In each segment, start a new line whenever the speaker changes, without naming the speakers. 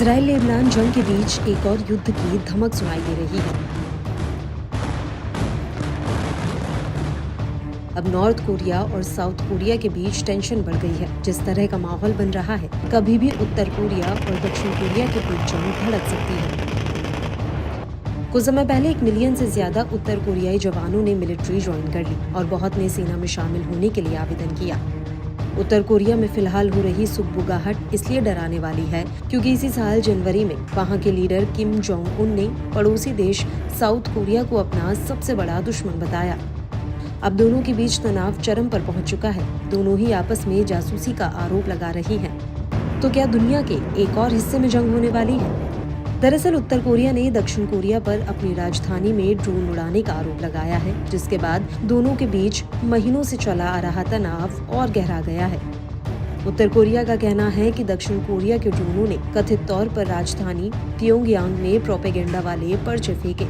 Israel Lebanon जंग के बीच एक और युद्ध की धमक सुनाई दे रही है। अब नॉर्थ कोरिया और साउथ कोरिया के बीच टेंशन बढ़ गई है। जिस तरह का माहौल बन रहा है, कभी भी उत्तर कोरिया और दक्षिण कोरिया के बीच जंग भड़क सकती है। कुछ समय पहले 1 मिलियन से ज्यादा उत्तर कोरियाई जवानों ने मिलिट्री ज्वाइन कर ली और बहुत ने सेना में शामिल होने के लिए आवेदन किया। उत्तर कोरिया में फिलहाल हो रही सुगबुगाहट इसलिए डराने वाली है क्योंकि इसी साल जनवरी में वहां के लीडर किम जोंग उन ने पड़ोसी देश साउथ कोरिया को अपना सबसे बड़ा दुश्मन बताया। अब दोनों के बीच तनाव चरम पर पहुंच चुका है। दोनों ही आपस में जासूसी का आरोप लगा रही हैं। तो क्या दुनिया के एक और हिस्से में जंग होने वाली है? दरअसल उत्तर कोरिया ने दक्षिण कोरिया पर अपनी राजधानी में ड्रोन उड़ाने का आरोप लगाया है, जिसके बाद दोनों के बीच महीनों से चला आ रहा तनाव और गहरा गया है। उत्तर कोरिया का कहना है कि दक्षिण कोरिया के ड्रोनों ने कथित तौर पर राजधानी प्योंगयांग में प्रोपेगेंडा वाले पर्चे फेंके।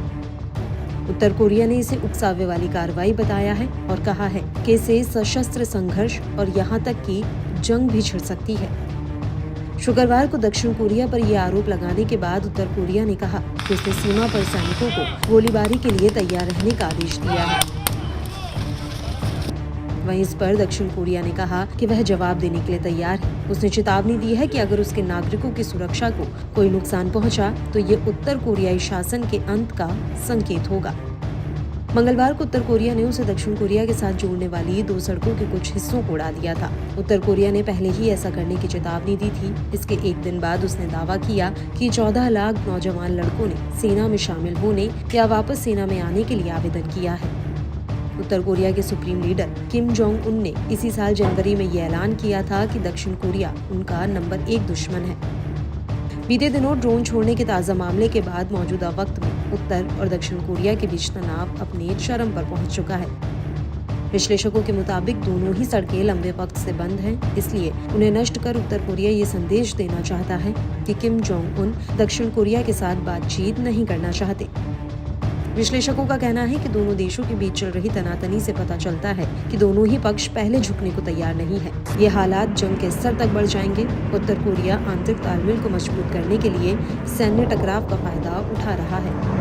उत्तर कोरिया ने इसे उकसावे वाली कार्रवाई बताया है और कहा है कि इससे सशस्त्र संघर्ष और यहाँ तक कि जंग भी छिड़ सकती है। शुक्रवार को दक्षिण कोरिया पर यह आरोप लगाने के बाद उत्तर कोरिया ने कहा कि उसने सीमा पर सैनिकों को गोलीबारी के लिए तैयार रहने का आदेश दिया है। वहीं इस पर दक्षिण कोरिया ने कहा कि वह जवाब देने के लिए तैयार है। उसने चेतावनी दी है कि अगर उसके नागरिकों की सुरक्षा को कोई नुकसान पहुंचा तो ये उत्तर कोरियाई शासन के अंत का संकेत होगा। मंगलवार को उत्तर कोरिया ने उसे दक्षिण कोरिया के साथ जोड़ने वाली 2 सड़कों के कुछ हिस्सों को उड़ा दिया था। उत्तर कोरिया ने पहले ही ऐसा करने की चेतावनी दी थी। इसके एक दिन बाद उसने दावा किया कि 14 लाख नौजवान लड़कों ने सेना में शामिल होने या वापस सेना में आने के लिए आवेदन किया है। उत्तर कोरिया के supreme leader Kim Jong Un ने इसी साल जनवरी में ये ऐलान किया था कि दक्षिण कोरिया उनका नंबर 1 दुश्मन है। बीते दिनों ड्रोन छोड़ने के ताज़ा मामले के बाद मौजूदा वक्त में उत्तर और दक्षिण कोरिया के बीच तनाव अपने चरम पर पहुंच चुका है। विश्लेषकों के मुताबिक दोनों ही सड़कें लंबे वक्त से बंद हैं, इसलिए उन्हें नष्ट कर उत्तर कोरिया ये संदेश देना चाहता है कि किम जोंग उन दक्षिण कोरिया के साथ बातचीत नहीं करना चाहते। विश्लेषकों का कहना है कि दोनों देशों के बीच चल रही तनातनी से पता चलता है कि दोनों ही पक्ष पहले झुकने को तैयार नहीं है। ये हालात जंग के स्तर तक बढ़ जाएंगे। उत्तर कोरिया आंतरिक तालमेल को मजबूत करने के लिए सैन्य टकराव का फायदा उठा रहा है।